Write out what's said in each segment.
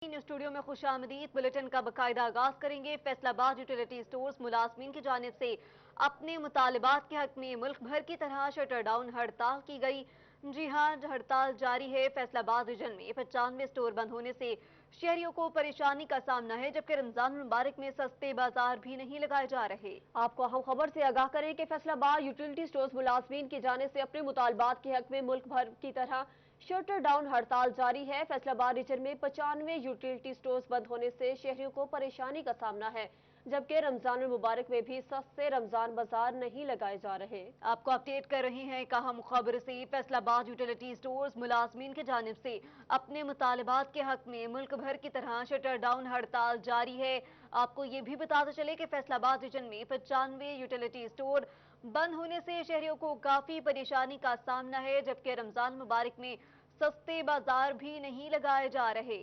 Studio में खुशामदीद। Bulletin का बाकायदा आगाज करेंगे। फैसलाबाद यूटिलिटी स्टोर्स मुलाजमीन की जानिब से अपने मुतालबात के हक में मुल्क भर की तरह शटर डाउन हड़ताल की गई। जी हाँ, हड़ताल जारी है। फैसलाबाद रीजन में 95 स्टोर बंद होने से शहरियों को परेशानी का सामना है, जबकि रमजान मुबारक में सस्ते बाजार भी नहीं लगाए जा रहे। आपको अहम खबर से आगाह करें कि फैसलाबाद यूटिलिटी स्टोर्स मुलाजमीन की जानिब से अपने मुतालबात के हक में मुल्क भर की तरह शटर डाउन हड़ताल जारी है। फैसलाबाद रीजन में 95 यूटिलिटी स्टोर्स बंद होने से शहरियों को परेशानी का सामना है, जबकि रमजान मुबारक में भी सस्ते रमजान बाजार नहीं लगाए जा रहे। आपको अपडेट कर रहे हैं एक अहम खबर से। फैसलाबाद यूटिलिटी स्टोर्स मुलाजमीन की जानिब से अपने मुतालबात के हक में मुल्क भर की तरह शटर डाउन हड़ताल जारी है। आपको ये भी बताते चले कि फैसलाबाद रीजन में 95 यूटिलिटी स्टोर बंद होने से शहरियों को काफी परेशानी का सामना है, जबकि रमजान मुबारक में सस्ते बाजार भी नहीं लगाए जा रहे।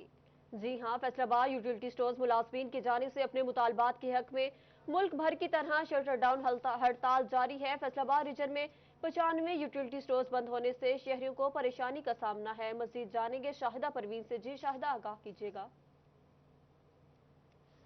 जी हाँ, फैसलाबाद यूटिलिटी स्टोर्स मुलाजमीन की जानिब से अपने मुतालबात के हक में मुल्क भर की तरह शटर डाउन हड़ताल जारी है। फैसलाबाद रीजन में 95 यूटिलिटी स्टोर्स बंद होने से शहरियों को परेशानी का सामना है। मजीद जानेंगे शाहिदा परवीन से। जी शाहिदा, आगाह कीजिएगा।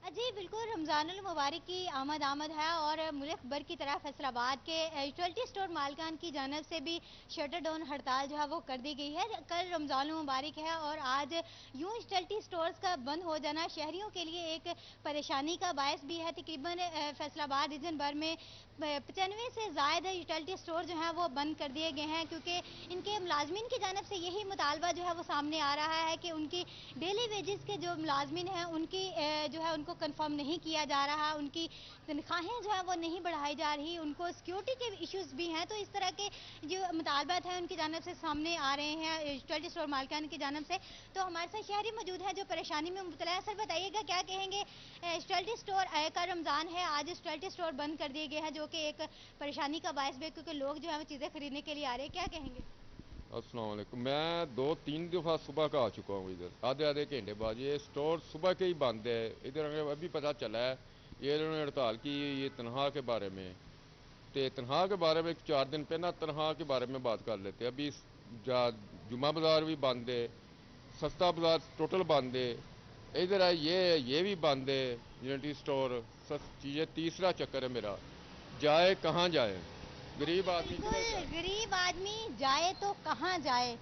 जी बिल्कुल, रमज़ानुल मुबारक की आमद है और मुल्क भर की तरह फैसलाबाद के यूटिलिटी स्टोर मालकान की जानब से भी शटर डाउन हड़ताल जो है वो कर दी गई है। कल रमज़ानुल मुबारक है और आज यूं यूटिलिटी स्टोर्स का बंद हो जाना शहरियों के लिए एक परेशानी का बायस भी है। तकरीबन फैसलाबाद रीजन भर में 95 से ज़्यादा यूटिलिटी स्टोर जो हैं वो बंद कर दिए गए हैं, क्योंकि इनके मुलाजमीन की जानब से यही मुतालबा जो है वो सामने आ रहा है कि उनकी डेली वेजेस के जो मुलाजमीन हैं उनकी जो है उनको कंफर्म नहीं किया जा रहा, उनकी तनख्वाहें जो है वो नहीं बढ़ाई जा रही, उनको सिक्योरिटी के इश्यूज भी हैं। तो इस तरह के जो मुतालबात हैं उनकी जानब से सामने आ रहे हैं यूटिलिटी स्टोर मालिकान की जानब से। तो हमारे साथ शहरी मौजूद है जो परेशानी में मुब्तला है। सर बताइएगा, क्या कहेंगे, यूटिलिटी स्टोर का रमज़ान है, आज यूटिलिटी स्टोर बंद कर दिए गए हैं जो कि एक परेशानी का बायस भी है, क्योंकि लोग जो है वो चीज़ें खरीदने के लिए आ रहे हैं। क्या कहेंगे? अस्सलाम वालेकुम। मैं 2-3 दफ़ा सुबह का आ चुका हूँ इधर, आधे आधे घंटे बाद। ये स्टोर सुबह के ही बंद है। इधर हमें अभी पता चला है ये इन्होंने हड़ताल की ये तनख्वाह के बारे में। तो तनख्वाह के बारे में 4 दिन पहले तनख्वाह के बारे में बात कर लेते हैं। अभी जुमा बाजार भी बंद है, सस्ता बाजार टोटल बंद है। इधर है ये भी बंद है यूनिटी स्टोर। चीज़ें तीसरा चक्कर है मेरा, जाए कहाँ जाए गरीब आदमी। बिल्कुल, गरीब आदमी जाए तो कहाँ जाए,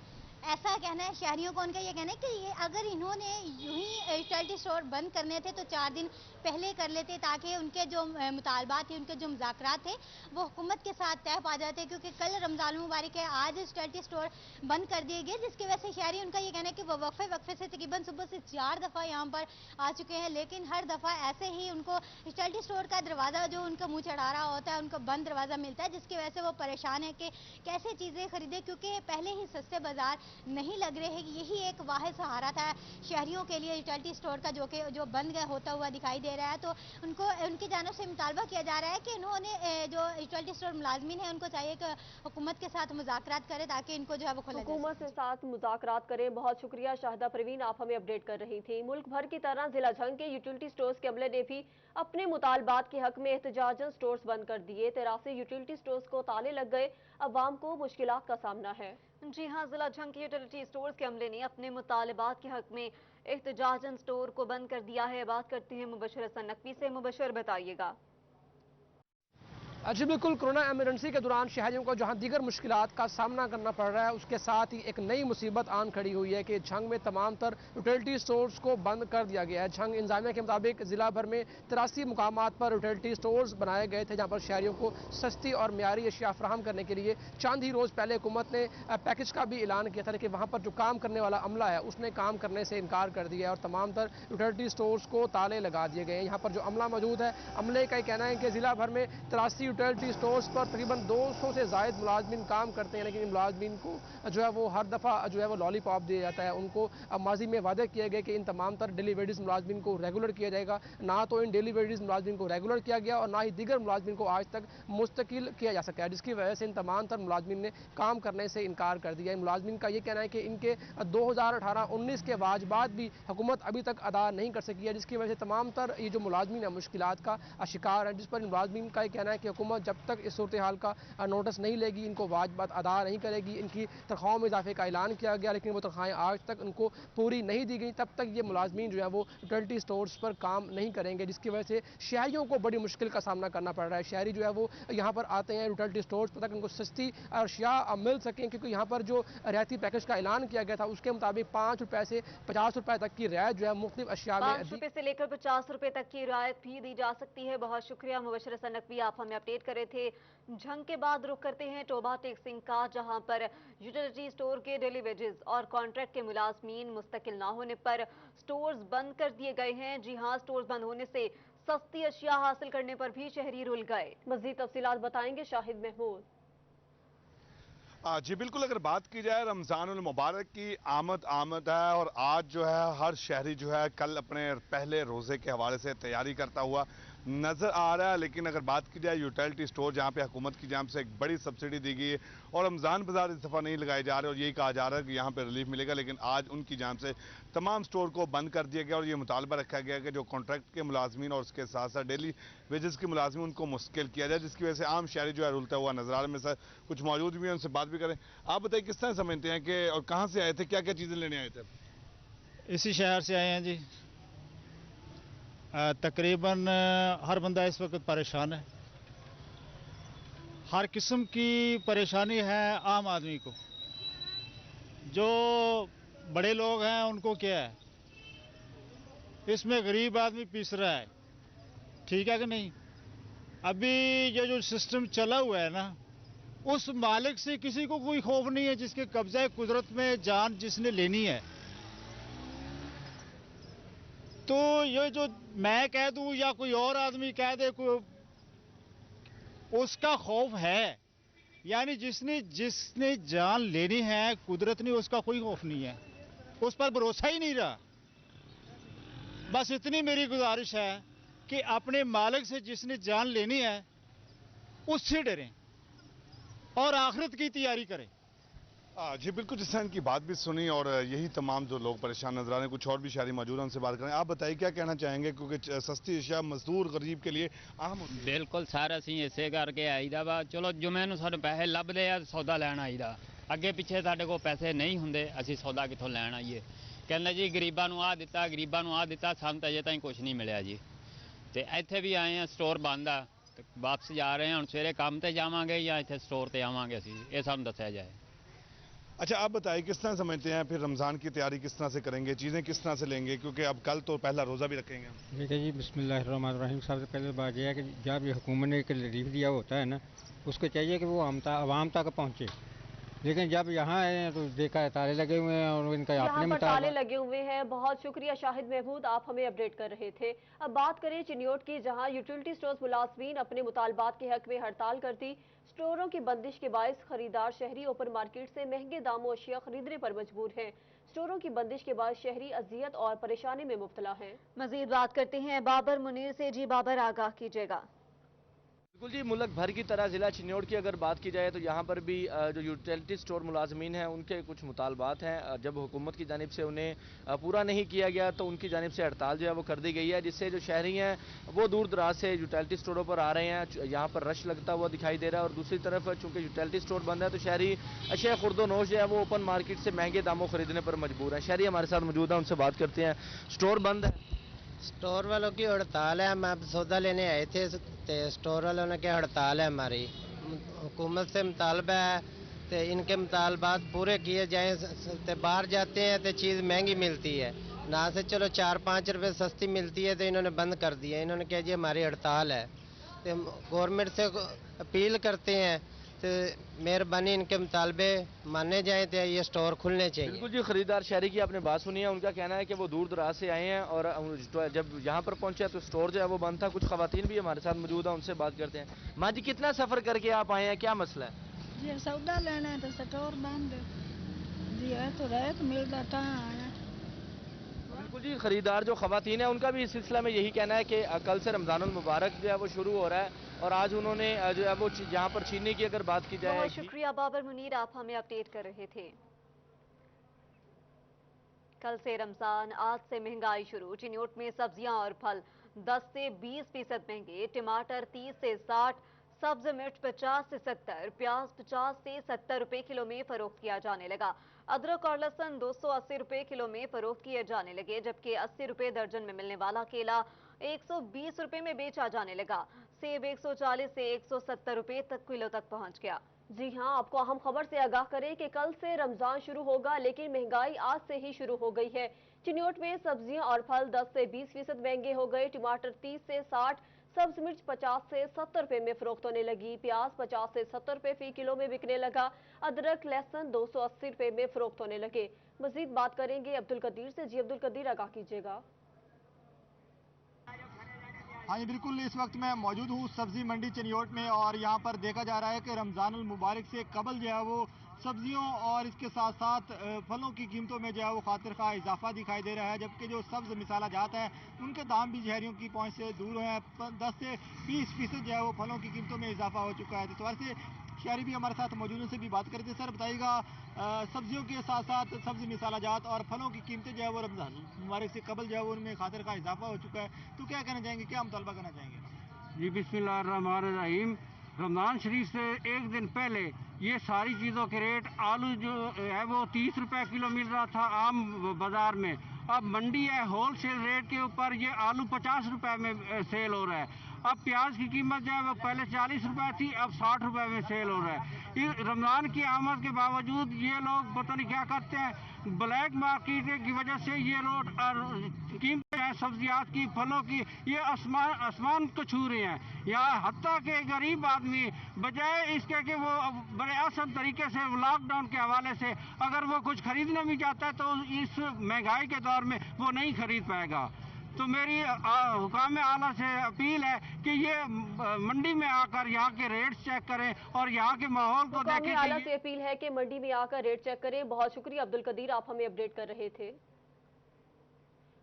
ऐसा कहना है शहरियों को। उनका ये कहना है कि ये अगर इन्होंने यूं ही यूटिलिटी स्टोर बंद करने थे तो 4 दिन पहले कर लेते, ताकि उनके जो मुतालबात थे, उनके जो मुज़ाकरात थे वो हुकूमत के साथ तय पा जाते। क्योंकि कल रमज़ान मुबारक है, आज यूटिलिटी स्टोर बंद कर दिए गए, जिसकी वजह से शहरी, उनका ये कहना है कि वो वक्फे से तकरीबन सुबह से 4 दफ़ा यहाँ पर आ चुके हैं, लेकिन हर दफ़ा ऐसे ही उनको यूटिलिटी स्टोर का दरवाज़ा जो उनका मुँह चढ़ा रहा होता है, उनको बंद दरवाज़ा मिलता है, जिसकी वजह से वो परेशान है कि कैसे चीज़ें खरीदें, क्योंकि पहले ही सस्ते बाजार नहीं लग रहे हैं। यही एक वाहिद सहारा था शहरियों के लिए यूटिलिटी स्टोर का, जो बंद होता हुआ दिखाई दे रहा है। तो उनको, उनकी जानब से मुतालबा किया जा रहा है कि उन्होंने जो यूटिलिटी स्टोर मुलाजमीन है उनको चाहिए कि हुकूमत के साथ मुज़ाकरात करें, ताकि इनको जो है वो खोला जा हुकूमत सके। से साथ मुज़ाकरात करें। बहुत शुक्रिया शाहिदा परवीन, आप हमें अपडेट कर रही थी। मुल्क भर की तरह जिला झंग के यूटिलिटी स्टोर्स के अमले ने भी अपने मुतालबात के हक में एहतजाजन स्टोर्स बंद कर दिए। 83 यूटिलिटी स्टोर्स को ताले लग गए, अवाम को मुश्किलात का सामना है। जी हाँ, जिला झंग के यूटिलिटी स्टोर्स के अमले ने अपने मुतालबात के हक में एहतजाजन स्टोर को बंद कर दिया है। बात करते हैं मुबशर हसन नकवी से। मुबशर, बताइएगा। जी बिल्कुल, कोरोना एमरजेंसी के दौरान शहरियों को जहां दीगर मुश्किलात का सामना करना पड़ रहा है, उसके साथ ही एक नई मुसीबत आन खड़ी हुई है कि झंग में तमाम तर यूटिलिटी स्टोर्स को बंद कर दिया गया है। झंग इंतजामिया के मुताबिक जिला भर में 83 मुकामात पर यूटिलिटी स्टोर्स बनाए गए थे, जहां पर शहरियों को सस्ती और म्यारी अशिया फराहम करने के लिए चंद ही रोज़ पहले हुकूमत ने पैकेज का भी ऐलान किया था, लेकिन वहाँ पर जो काम करने वाला अमला है उसने काम करने से इनकार कर दिया है और तमाम तर यूटिलिटी स्टोर्स को ताले लगा दिए गए हैं। यहाँ पर जो अमला मौजूद है, अमले का कहना है कि जिला भर में 83 यूटिलिटी स्टोर्स पर तकरीबन 200 से ज़ायद मुलाजमीन काम करते हैं, लेकिन इन मुलाजमीन को जो है वो हर दफ़ा जो है वो लॉलीपॉप दिया जाता है। उनको माजी में वादे किए गए कि इन तमाम तर डेली वेजेस मुलाजमीन को रेगुलर किया जाएगा, ना तो इन डेली वेजेस मुलाजमीन को रेगुलर किया गया और ना ही दीगर मुलाजमीन को आज तक मुस्तकिल किया जा सका है, जिसकी वजह से इन तमाम तर मुलाजमीन ने काम करने से इनकार कर दिया। इन मुलाजमीन का ये कहना है कि इनके 2018-19 के वाजबात भी हुकूमत अभी तक अदा नहीं कर सकी है, जिसकी वजह से तमाम तर ये जो मुलाजमीन है मुश्किलात का शिकार है, जिस पर मुलाजमीन का ये कहना है कि हुकूमत जब तक इस सूरत हाल का नोटिस नहीं लेगी, इनको वाजबात अदा नहीं करेगी। इनकी तनख्वाहों में इजाफे का ऐलान किया गया, लेकिन वो तनख्वाहें आज तक उनको पूरी नहीं दी गई। तब तक ये मुलाजमीन जो है वो यूटिलिटी स्टोर्स पर काम नहीं करेंगे, जिसकी वजह से शहरियों को बड़ी मुश्किल का सामना करना पड़ रहा है। शहरी जो है वो यहाँ पर आते हैं यूटिलिटी स्टोर्स पर, तक उनको सस्ती अशिया मिल सकें, क्योंकि यहाँ पर जो रियायती पैकेज का ऐलान किया गया था उसके मुताबिक 5 रुपए से 50 रुपए तक की रियायत जो है मुख्तलिफ अशिया में 5 रुपए से लेकर 50 रुपए तक की रियायत भी दी जा सकती है। बहुत शुक्रिया मुबशर हसन नकवी, आप हमें अपडेट कर रहे थे। झंग के बाद रुख करते हैं टोबा टेक्सिंग का, जहां पर यूटिलिटी स्टोर के डेली वेजेस और कॉन्ट्रैक्ट के मुलाजमीन मुस्तकिल ना होने पर स्टोर्स बंद कर दिए गए हैं। जी हां, स्टोर्स बंद होने से सस्ती अशिया हासिल करने पर भी शहरी रुल गए। मजीद तफसीलात बताएंगे शाहिद महमूद। जी बिल्कुल, अगर बात की जाए रमज़ानुल मुबारक की आमद है और आज जो है हर शहरी जो है कल अपने पहले रोज़े के हवाले से तैयारी करता हुआ नज़र आ रहा है। लेकिन अगर बात की जाए यूटिलिटी स्टोर, जहाँ पे हुकूमत की जानिब से एक बड़ी सब्सिडी दी गई है और रमज़ान बाजार इस दफ़ा नहीं लगाए जा रहे और यही कहा जा रहा है कि यहाँ पे रिलीफ मिलेगा, लेकिन आज उनकी जानिब से तमाम स्टोर को बंद कर दिया गया और ये मुतालबा रखा गया कि जो कॉन्ट्रैक्ट के मुलाजमीन और उसके साथ साथ डेली वेजेस के मुलाजमीन उनको मुश्किल किया जाए, जिसकी वजह से आम शहरी जो है रुलता हुआ नजर आ रहा है। मेरे साथ कुछ मौजूद भी हैं, उनसे बात भी करें। आप बताइए किस तरह समझते हैं कि और कहाँ से आए थे, क्या क्या चीज़ें लेने आए थे? इसी शहर से आए हैं जी। तकरीबन हर बंदा इस वक्त परेशान है, हर किस्म की परेशानी है आम आदमी को। जो बड़े लोग हैं उनको क्या है, इसमें गरीब आदमी पीस रहा है, ठीक है कि नहीं। अभी ये जो सिस्टम चला हुआ है ना, उस मालिक से किसी को कोई खौफ नहीं है जिसके कब्जा कुदरत में जान जिसने लेनी है। तो ये जो मैं कह दूं या कोई और आदमी कह दे, उसका खौफ है। यानी जिसने जान लेनी है कुदरत ने, उसका कोई खौफ नहीं है, उस पर भरोसा ही नहीं रहा। बस इतनी मेरी गुजारिश है कि अपने मालिक से जिसने जान लेनी है उससे डरें और आखिरत की तैयारी करें। जी बिल्कुल, जिस तरह की बात भी सुनी और यही तमाम जो लोग परेशान नजर आ रहे हैं। कुछ और भी शहरी मौजूद हैं, उनसे बात करें। आप बताइए क्या कहना चाहेंगे, क्योंकि सस्ती अशिया मजदूर गरीब के लिए अहम होती है। बिल्कुल सर, ਅਸੀਂ ਇਸੇ ਕਰਕੇ ਆਈਦਾ ਵਾ। ਚਲੋ ਜੁਮੇ ਨੂੰ ਸਾਨੂੰ ਪੈਸੇ ਲੱਭਦੇ ਆ, ਸੌਦਾ ਲੈਣ ਆਈਦਾ। ਅੱਗੇ ਪਿੱਛੇ ਸਾਡੇ ਕੋਲ ਪੈਸੇ ਨਹੀਂ ਹੁੰਦੇ, ਅਸੀਂ ਸੌਦਾ ਕਿੱਥੋਂ ਲੈਣ ਆਈਏ। ਕਹਿੰਦੇ ਜੀ ਗਰੀਬਾਂ ਨੂੰ ਆ ਦਿੱਤਾ, ਗਰੀਬਾਂ ਨੂੰ ਆ ਦਿੱਤਾ, ਸਾਨੂੰ ਤਾਂ ਅਜੇ ਤਾਈਂ ਕੁਝ ਨਹੀਂ ਮਿਲਿਆ ਜੀ। ਤੇ ਇੱਥੇ ਵੀ ਆਏ ਆ, ਸਟੋਰ ਬੰਦ ਆ, ਤੇ ਵਾਪਸ ਜਾ ਰਹੇ ਹਾਂ। ਹੁਣ ਸਵੇਰੇ ਕੰਮ ਤੇ ਜਾਵਾਂਗੇ ਜਾਂ ਇੱਥੇ ਸਟੋਰ ਤੇ ਆਵਾਂਗੇ ਅਸੀਂ, ਇਹ ਸਾਨੂੰ ਦੱਸਿਆ ਜਾਏ। अच्छा, आप बताइए किस तरह समझते हैं, फिर रमज़ान की तैयारी किस तरह से करेंगे, चीज़ें किस तरह से लेंगे, क्योंकि अब कल तो पहला रोज़ा भी रखेंगे। देखिए जी, बिस्मिल्लाहिर्रहमानिर्रहीम। सबसे पहले बात यह है कि जब ये हुकूमत ने एक रिलीफ दिया होता है ना, उसको चाहिए कि वो आवाम तक पहुँचे। लेकिन जब यहाँ आए हैं तो देखा है ताले लगे हुए हैं और इनका यहाँ पर ताले लगे हुए हैं। बहुत शुक्रिया शाहिद महमूद, आप हमें अपडेट कर रहे थे। अब बात करें चिन्योट की, जहाँ यूटिलिटी स्टोर्स मुलाजमीन अपने मुतालबात के हक में हड़ताल कर दी। स्टोरों की बंदिश के बायस खरीदार शहरी ओपन मार्केट से महंगे दामों अशिया खरीदने पर मजबूर हैं। स्टोरों की बंदिश के बाद शहरी अजियत और परेशानी में मुब्तला हैं। मजीद बात करते हैं बाबर मुनीर से। जी बाबर, आगाह कीजिएगा। बिल्कुल जी, मुल्क भर की तरह ज़िला चिन्योट की अगर बात की जाए तो यहाँ पर भी जो यूटिलिटी स्टोर मुलाजमीन हैं उनके कुछ मुतालबात हैं। जब हुकूमत की जानिब से उन्हें पूरा नहीं किया गया तो उनकी जानिब से हड़ताल जो है वो कर दी गई है, जिससे जो शहरी हैं वो दूर दराज से यूटिलिटी स्टोरों पर आ रहे हैं। यहाँ पर रश लगता हुआ दिखाई दे रहा है और दूसरी तरफ चूँकि यूटिलिटी स्टोर बंद है तो शहरी अशिया खुर्दोनोश जो है वो ओपन मार्केट से महंगे दामों खरीदने पर मजबूर हैं। शहरी हमारे साथ मौजूद है, उनसे बात करते हैं। स्टोर बंद है, स्टोर वालों की हड़ताल है। हम अब सौदा लेने आए थे तो स्टोर वालों ने क्या हड़ताल है हमारी। हुकूमत से मुतालबा है तो इनके मुतालबात पूरे किए जाएं। तो बाहर जाते हैं तो चीज़ महंगी मिलती है, ना से चलो 4-5 रुपए सस्ती मिलती है तो इन्होंने बंद कर दिया। इन्होंने कहा जी हमारी हड़ताल है। तो गवर्नमेंट से अपील करते हैं तो मेहरबानी इनके मुतालबे माने जाए तो ये स्टोर खुलने चाहिए। बिल्कुल जी, खरीदार शहरी की आपने बात सुनी है। उनका कहना है कि वो दूर दराज से आए हैं और जब यहाँ पर पहुंचे तो स्टोर जो है वो बंद था। कुछ खवातीन भी हमारे साथ मौजूद है, उनसे बात करते हैं। माँ जी, कितना सफ़र करके आप आए हैं, क्या मसला है? जी सौदा लेना है तो स्टोर बंद जी है, तो रहे तो मिलता कहाँ आया। बिल्कुल जी, खरीदार जो खवातीन है उनका भी इस सिलसिला में यही कहना है कि कल से रमज़ानुल मुबारक जो है वो शुरू हो रहा है और आज उन्होंने जो है वो यहाँ पर चीनी की अगर बात की जाए। बहुत शुक्रिया बाबर मुनीर, आप हमें अपडेट कर रहे थे। कल से रमजान, आज से महंगाई शुरू। चिन्योट में सब्जियां और फल 10 से 20% महंगे। टमाटर 30 से 60, सब्ज मिर्च 50 से 70, प्याज 50 से 70 रुपए किलो में फरोख्त किया जाने लगा। अदरक और लहसुन 280 रुपए किलो में फरोख्त किए जाने लगे, जबकि 80 रुपए दर्जन में मिलने वाला केला 120 रुपए में बेचा जाने लगा। सेब 140 से 170 रुपए तक किलो तक पहुंच गया। जी हां, आपको अहम खबर से आगाह करें कि कल से रमजान शुरू होगा, लेकिन महंगाई आज से ही शुरू हो गई है। चिन्योट में सब्जियां और फल 10 से 20% महंगे हो गए। टमाटर 30 से 60, सब्ज मिर्च 50 से 70 रुपए में फरोख्त होने लगी। प्याज 50 से 70 रुपए फी किलो में बिकने लगा। अदरक लहसुन 280 रुपए में फरोख्त होने लगे। मजीद बात करेंगे अब्दुल कदीर से। जी अब्दुल कदीर, आगाह कीजिएगा। हाँ जी बिल्कुल, इस वक्त मैं मौजूद हूँ सब्जी मंडी चिन्योट में और यहाँ पर देखा जा रहा है कि रमजानुल मुबारक से कबल जो है वो सब्जियों और इसके साथ साथ फलों की कीमतों में जो है वो खातिर खा इजाफा दिखाई दे रहा है, जबकि जो सब्ज मिसाला जात है उनके दाम भी शहरियों की पहुँच से दूर हैं। 10 से 20% जो है वो फलों की कीमतों में इजाफा हो चुका है। इस वजह से शहरी भी हमारे साथ मौजूद से भी बात करते हैं। सर बताइएगा, सब्जियों के साथ साथ सब्जी मिसाला जात और फलों की कीमतें जो है वो रमजान मुबारक से कबल जो है वो उनमें खातिर का इजाफा हो चुका है, तो क्या कहना चाहेंगे, क्या मुतालबा करना चाहेंगे? जी बिस्मिल्लाहिर्रहमानिर्रहीम। रमज़ान शरीफ से एक दिन पहले ये सारी चीज़ों के रेट, आलू जो है वो 30 रुपए किलो मिल रहा था आम बाज़ार में, अब मंडी है होल सेल रेट के ऊपर ये आलू 50 रुपए में सेल हो रहा है। अब प्याज की कीमत जो है वो पहले 40 रुपए थी, अब 60 रुपए में सेल हो रहा है। रमज़ान की आमद के बावजूद ये लोग पता नहीं क्या करते हैं, ब्लैक मार्केट की वजह से ये लोग कीमतें हैं सब्जियात की, फलों की, ये आसमान को छू रहे हैं। यहाँ हत्ता के गरीब आदमी बजाय इसके कि वो बड़े आसान तरीके से लॉकडाउन के हवाले से अगर वो कुछ खरीदना भी चाहता है तो इस महंगाई के दौर में वो नहीं खरीद पाएगा। तो मेरी हुकाम आला से अपील है कि ये मंडी में आकर यहाँ के रेट्स चेक करें और यहाँ के माहौल को देखें। हुकाम आला से अपील है कि मंडी में आकर रेट चेक करें। बहुत शुक्रिया अब्दुल कदीर, आप हमें अपडेट कर रहे थे।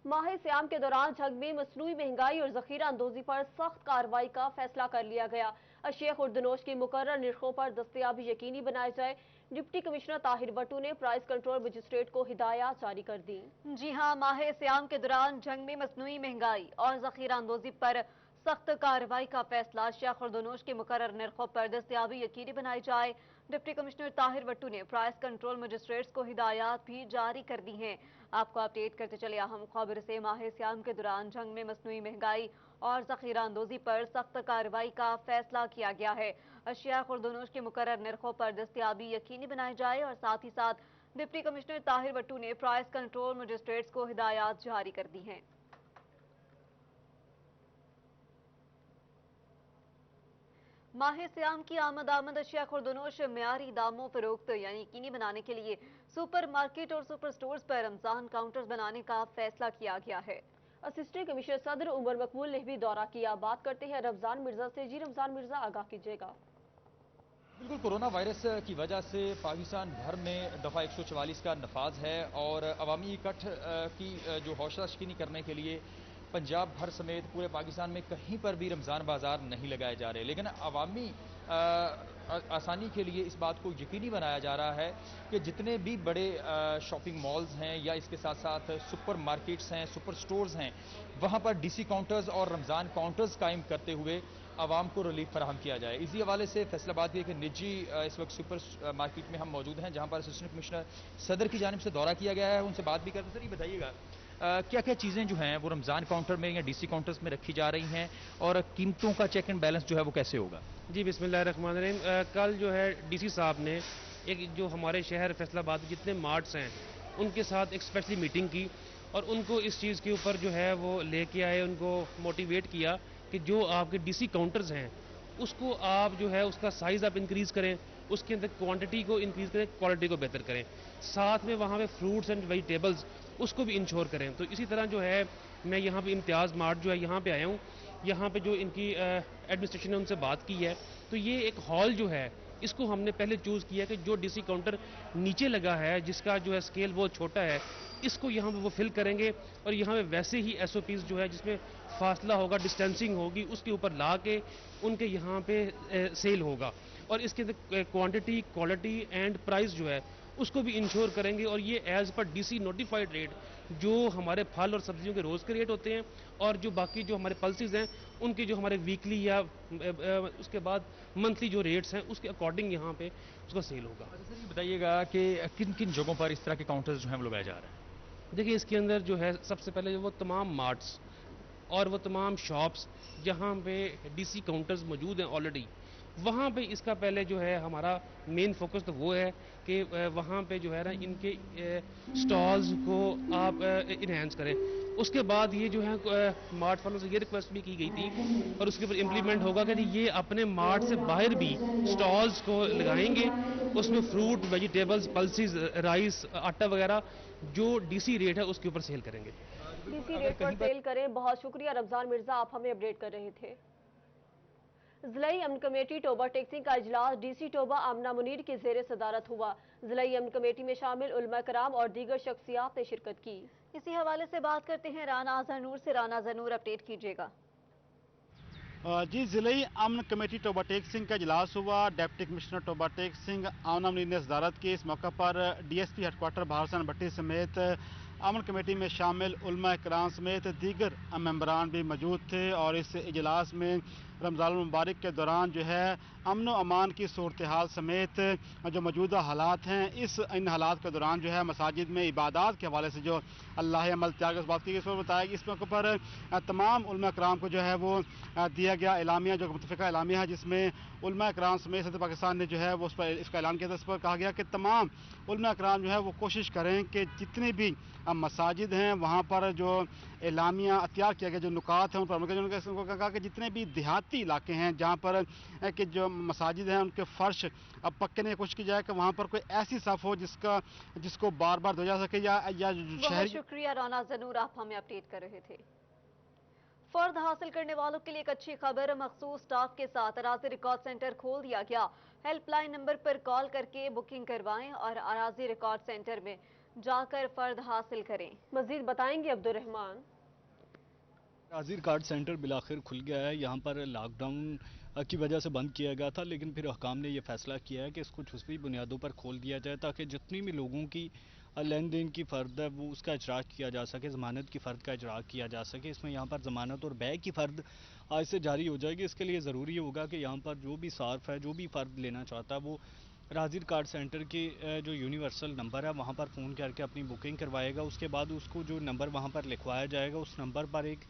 माह सियाम के दौरान झंग में मसनूई महंगाई और जखीरा अंदोजी पर सख्त कार्रवाई का फैसला कर लिया गया। अशिया खुर्दनोश की मुकर्रर निर्खों पर दस्तयाबी यकीनी बनाई जाए। डिप्टी कमिश्नर ताहिर वट्टू ने प्राइस कंट्रोल मजिस्ट्रेट को हिदायत जारी कर दी। जी हां, माह सियाम के दौरान झंग में मसनूई महंगाई और जखीरा अंदोजी पर सख्त कार्रवाई का फैसला। अशिया खुर्दनोश के मुकर्रर निर्खों पर दस्तयाबी यकीनी बनाई जाए। डिप्टी कमिश्नर ताहिर वट्टू ने प्राइस कंट्रोल मजिस्ट्रेट्स को हिदायत भी जारी कर दी हैं। आपको अपडेट करते चले अहम खबर से। माह सियाम के दौरान झंग में मसनूई महंगाई और जखीरा अंदोजी पर सख्त कार्रवाई का फैसला किया गया है। अशिया खुर्दनोश के मुकर्रर निर्खों पर दस्तयाबी यकीनी बनाई जाए और साथ ही साथ डिप्टी कमिश्नर ताहिर वट्टू ने प्राइस कंट्रोल मजिस्ट्रेट्स को हिदायत जारी कर दी हैं। माह सियाम की आमद अशिया खुर्दनोश म्यारी दामों फरोख्त यानी यकीनी बनाने के लिए सुपर मार्केट और सुपर स्टोर्स पर रमजान काउंटर्स बनाने का फैसला किया गया है। असिस्टेंट कमिश्नर सदर उमर मकबूल ने भी दौरा किया। बात करते हैं रमजान मिर्जा से। जी रमजान मिर्जा, आगाह कीजिएगा। बिल्कुल, कोरोना वायरस की वजह से पाकिस्तान भर में दफ़ा 144 का नफाज है और अवामी इकट्ठ की जो हौसला शिकनी करने के लिए पंजाब भर समेत पूरे पाकिस्तान में कहीं पर भी रमज़ान बाजार नहीं लगाए जा रहे, लेकिन अवामी आसानी के लिए इस बात को यकीनी बनाया जा रहा है कि जितने भी बड़े शॉपिंग मॉल्स हैं या इसके साथ साथ सुपर मार्केट्स हैं, सुपर स्टोर्स हैं, वहाँ पर डीसी काउंटर्स और रमज़ान काउंटर्स कायम करते हुए आवाम को रिलीफ फराहम किया जाए। इसी हवाले से फैसलाबाद के एक निजी इस वक्त सुपर मार्केट में हम मौजूद हैं, जहाँ पर असिस्टेंट कमिश्नर सदर की जानिब से दौरा किया गया है। उनसे बात भी करते। सर ये बताइएगा, क्या क्या चीज़ें जो हैं वो रमज़ान काउंटर में या डीसी काउंटर्स में रखी जा रही हैं और कीमतों का चेक एंड बैलेंस जो है वो कैसे होगा? जी बिस्मिल्लाहिर्रहमानिर्रहीम। कल जो है डीसी साहब ने एक जो हमारे शहर फैसलाबाद में जितने मार्ट्स हैं उनके साथ एक स्पेशली मीटिंग की और उनको इस चीज़ के ऊपर जो है वो लेके आए, उनको मोटिवेट किया कि जो आपके डीसी काउंटर्स हैं उसको आप जो है उसका साइज़ आप इंक्रीज़ करें, उसके अंदर क्वांटिटी को इंक्रीज़ करें, क्वालिटी को बेहतर करें, साथ में वहाँ पे फ्रूट्स एंड वेजिटेबल्स उसको भी इंश्योर करें। तो इसी तरह जो है मैं यहाँ पे इम्तियाज़ मार्ट जो है यहाँ पे आया हूँ, यहाँ पे जो इनकी एडमिनिस्ट्रेशन ने उनसे बात की है, तो ये एक हॉल जो है इसको हमने पहले चूज़ किया कि जो डीसी काउंटर नीचे लगा है जिसका जो है स्केल बहुत छोटा है, इसको यहाँ पे वो फिल करेंगे और यहाँ पे वैसे ही SOPs जो है जिसमें फासला होगा, डिस्टेंसिंग होगी, उसके ऊपर ला के उनके यहाँ पे सेल होगा और इसके अंदर क्वांटिटी, क्वालिटी एंड प्राइस जो है उसको भी इंश्योर करेंगे। और ये as per DC notified rate जो हमारे फल और सब्जियों के रोज़ के रेट होते हैं और जो बाकी जो हमारे पल्सेस हैं उनके जो हमारे वीकली या उसके बाद मंथली जो रेट्स हैं उसके अकॉर्डिंग यहाँ पे उसका सेल होगा। अच्छा सर, ये बताइएगा कि किन किन जगहों पर इस तरह के काउंटर्स जो हैं वो लगाए जा रहे हैं? देखिए, इसके अंदर जो है सबसे पहले वो तमाम मार्ट्स और वो तमाम शॉप्स जहाँ पे DC काउंटर्स मौजूद हैं ऑलरेडी, वहाँ पे इसका पहले जो है हमारा मेन फोकस तो वो है कि वहाँ पे जो है ना इनके स्टॉल्स को आप इन्हेंस करें। उसके बाद ये जो है मार्ट वालों से ये रिक्वेस्ट भी की गई थी और उसके ऊपर इम्प्लीमेंट होगा कि ये अपने मार्ट से बाहर भी स्टॉल्स को लगाएंगे, उसमें फ्रूट, वेजिटेबल्स, पल्सेस, राइस, आटा वगैरह जो DC रेट है उसके ऊपर सेल करेंगे। DC रेट पर सेल करें। बहुत शुक्रिया रमजान मिर्जा, आप हमें अपडेट कर रहे थे। ज़िलाई अमन कमेटी टोबा टेक्सिंग का इजलास DC टोबा आमना मुनीर की ज़ेर सदारत हुआ। ज़िलाई अमन कमेटी में शामिल उलमा कराम और दीगर शख्सियात ने शिरकत की। इसी हवाले से बात करते हैं राना ज़नूर से। राना ज़नूर, अपडेट कीजिएगा। जी, ज़िलाई अमन कमेटी टोबा टेक्सिंग का इजलास हुआ। डिप्टी कमिश्नर टोबा टेक्सिंग आमना मुनीर ने सदारत की। इस मौके पर DSP हेडक्वार्टर बहारसन भट्टी समेत अमन कमेटी में शामिल उलमा कराम समेत दीगर मेंबरान भी मौजूद थे। और इस इजलास में रमज़ान मुबारक के दौरान जो है अमन व अमान की सूरत हाल समेत जो मौजूदा हालात हैं, इन हालात के दौरान जो है मसाजिद में इबादत के हवाले से जो अल्लाह अमल त्याग बात की गई, इस पर बताया कि इस मौके पर तमाम उलमा कराम को जो है वो दिया गया एलामिया, जो मुतफ़िका एलामिया है, जिसमें उलमा कराम समेत सदर पाकिस्तान ने जो है वो उस पर इसका ऐलान किया था। इस पर कहा गया कि तमाम उलमा कराम जो है वो कोशिश करें कि जितने भी मसाजिद हैं वहाँ पर जो एलामिया तैयार किया गया, जो नुकात हैं उन पर उनको कहा कि जितने भी देहाती इलाके हैं जहाँ पर कि जो मसाजिद हैं उनके फ़र्श अब पक्के कोशिश की जाए कि वहाँ पर कोई ऐसी सफ़ हो जिसको बार बार धो जा सके। या बहुत शुक्रिया राना ज़नूर, आप हमें अपडेट कर रहे थे। फर्द हासिल करने वालों के लिए एक अच्छी खबर, मखसूस स्टाफ के साथ अराजी रिकॉर्ड सेंटर खोल दिया गया। हेल्पलाइन नंबर पर कॉल करके बुकिंग करवाएं और अराजी रिकॉर्ड सेंटर में जाकर फर्द हासिल करें। मजीद बताएंगे अब्दुल रहमान। अराजी रिकॉर्ड सेंटर बिलाखिर खुल गया है। यहाँ पर लॉकडाउन की वजह से बंद किया गया था, लेकिन फिर हुकाम ने यह फैसला किया है कि इसको छुसवी बुनियादों पर खोल दिया जाए ताकि जितनी भी लोगों की लेन देन की फ़र्द है वो उसका इजरा किया जा सके, ज़मानत की फ़र्द का इजरा किया जा सके। इसमें यहाँ पर ज़मानत और बै की फ़र्द आज से जारी हो जाएगी। इसके लिए ज़रूरी होगा कि यहाँ पर जो भी सार्फ है, जो भी फ़र्द लेना चाहता है, वो अराजी रिकॉर्ड सेंटर के जो यूनिवर्सल नंबर है वहाँ पर फ़ोन करके अपनी बुकिंग करवाएगा। उसके बाद उसको जो नंबर वहाँ पर लिखवाया जाएगा, उस नंबर पर एक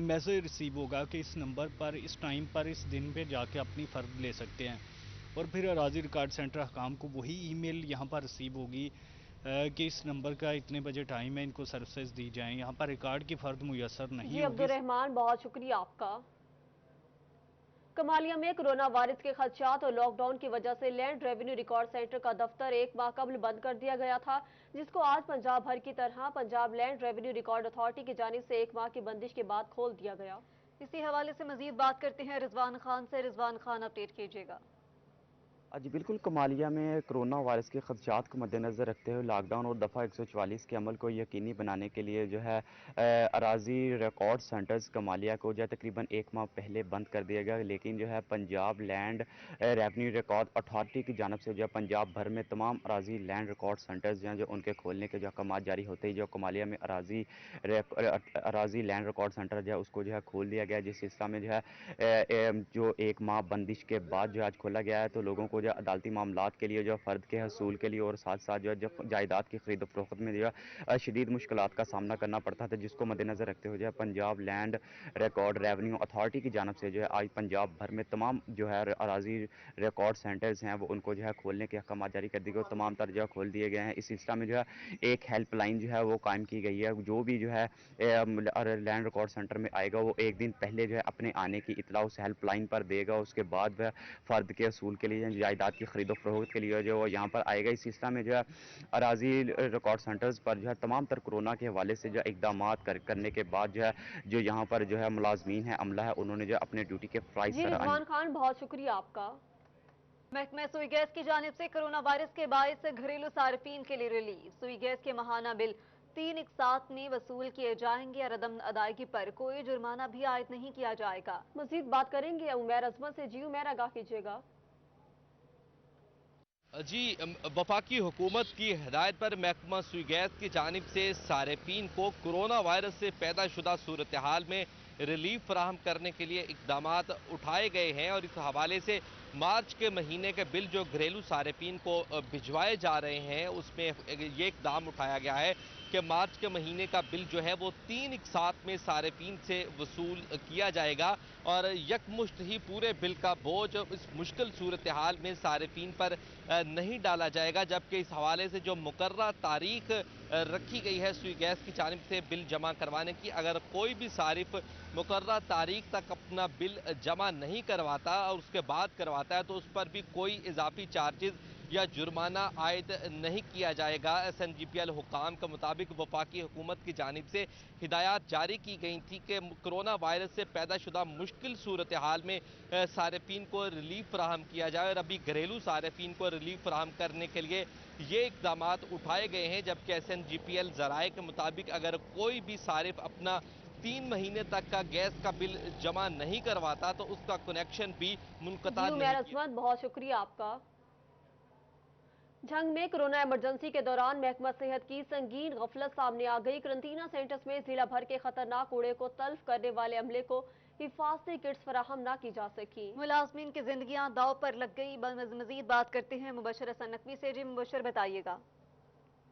मैसेज रिसीव होगा कि इस नंबर पर, इस टाइम पर, इस दिन पे जाके अपनी फ़र्द ले सकते हैं। और फिर अराजी रिकॉर्ड सेंटर हकाम को वही ईमेल यहाँ पर रिसीव होगी कि इस नंबर का इतने बजे टाइम है, इनको सर्विसेज दी जाएं। यहाँ पर रिकॉर्ड की फ़र्द मुयसर नहीं होगी। अब्दुल रहमान, बहुत शुक्रिया आपका। कमालिया में कोरोना वायरस के खदशात और लॉकडाउन की वजह से लैंड रेवेन्यू रिकॉर्ड सेंटर का दफ्तर एक माह कबल बंद कर दिया गया था, जिसको आज पंजाब भर की तरह Punjab land revenue record authority की जानिब से एक माह की बंदिश के बाद खोल दिया गया। इसी हवाले से मजीद बात करते हैं रिजवान खान से। रिजवान खान, अपडेट कीजिएगा। जी बिल्कुल, कमालिया में कोरोना वायरस के खदशात को मद्देनज़र रखते हुए लॉकडाउन और दफ़ा 144 के अमल को यकीनी बनाने के लिए जो है अराजी रिकॉर्ड सेंटर्स कमालिया को जो है तकरीबन एक माह पहले बंद कर दिया गया। लेकिन जो है Punjab land revenue record authority की जानब से जो है पंजाब भर में तमाम अराजी लैंड रिकॉर्ड सेंटर्स जो हैं, जो उनके खोलने के जो अहकाम जारी होते ही जो कमालिया में अराजी लैंड रिकॉर्ड सेंटर जो है उसको जो है खोल दिया गया। जिस सिलसिला में जो है जो एक माह बंदिश के बाद जो आज खोला गया है, तो लोगों को जो अदालती मामलात के लिए, जो फ़र्द के हसूल के लिए और साथ साथ जो जायदाद की खरीद फरोख्त में जो है शदीद मुश्किलात का सामना करना पड़ता था, जिसको मद्देनज़र रखते हुए जो है Punjab land record revenue authority की जानब से जो है आज पंजाब भर में तमाम जो है अराजी रिकॉर्ड सेंटर्स हैं वो उनको जो है खोलने के अहकाम जारी कर दिए गए, तमाम तर जो है खोल दिए गए हैं। इस सिलसिला में जो है एक हेल्पलाइन जो है वो कायम की गई है। जो भी जो है लैंड रिकॉर्ड सेंटर में आएगा वो एक दिन पहले जो है अपने आने की इतला उस हेल्पलाइन पर देगा। उसके बाद वह फ़र्द के असूल के लिए, जायदाद की खरीदो फरोख्त के लिए जो यहाँ पर आएगा। इस सिलसिला में जो है अराजी रिकॉर्ड सेंटर्स पर जो है तमाम तर कोरोना के हवाले से जो इकदाम करने के बाद जो है जो यहाँ पर जो है मुलाजमीन है, अमला है, उन्होंने जो अपने ड्यूटी के फ्राइज रिजवान खान, बहुत शुक्रिया आपका। महकमा सुई गैस की जानिब से कोरोना वायरस के बायस घरेलू सार्फिन के लिए रिलीज। सुई गैस के माहाना बिल 3 एक साथ में वसूल किए जाएंगे और अदम अदायगी पर कोई जुर्माना भी आयद नहीं किया जाएगा। मजीद बात करेंगे उमैर अजमत से। जी उमैर, आगाह कीजिएगा। जी, वफाकी हुकूमत की हिदायत पर महकमा सुई गैस की जानिब से सारेफीन को कोरोना वायरस से पैदा शुदा सूरत हाल में रिलीफ फराहम करने के लिए इकदाम उठाए गए हैं और इस हवाले से मार्च के महीने के बिल जो घरेलू सारेफीन को भिजवाए जा रहे हैं उसमें ये इकदाम उठाया गया है कि मार्च के महीने का बिल जो है वो 3 एक साथ में सारेफीन से वसूल किया जाएगा और यकमुश्त ही पूरे बिल का बोझ इस मुश्किल सूरत हाल में सारेफीन पर नहीं डाला जाएगा। जबकि इस हवाले से जो मुकर्रर तारीख रखी गई है सुई गैस की जानिब से बिल जमा करवाने की, अगर कोई भी सारिफ मुकर्रर तारीख तक अपना बिल जमा नहीं करवाता और उसके बाद करवाता है तो उस पर भी कोई इजाफी चार्जेस या जुर्माना आयद नहीं किया जाएगा। SNGPL हुकाम के मुताबिक वफाकी हुकूमत की जानिब से हिदायत जारी की गई थी कि कोरोना वायरस से पैदा शुदा मुश्किल सूरत हाल में सारेफीन को रिलीफ फराहम किया जाए और अभी घरेलू सारेफीन को रिलीफ फराहम करने के लिए ये इकदाम उठाए गए हैं। जबकि SNGPL ज़राए के मुताबिक अगर कोई भी सारिफ अपना 3 महीने तक का गैस का बिल जमा नहीं करवाता तो उसका कनेक्शन भी मुनक़ता नहीं। बहुत शुक्रिया आपका। झंग में कोरोना इमरजेंसी के दौरान महकमा सेहत की संगीन गफलत सामने आ गई। करंतना सेंटर्स में जिला भर के खतरनाक कूड़े को तल्फ करने वाले अमले को हिफाजती किट्स फराहम न की जा सकी। मुलाजमीन की जिंदगियां दाव पर लग गई। मजीद बात करते हैं मुबशर हसन नकवी से। जी मुबशर, बताइएगा।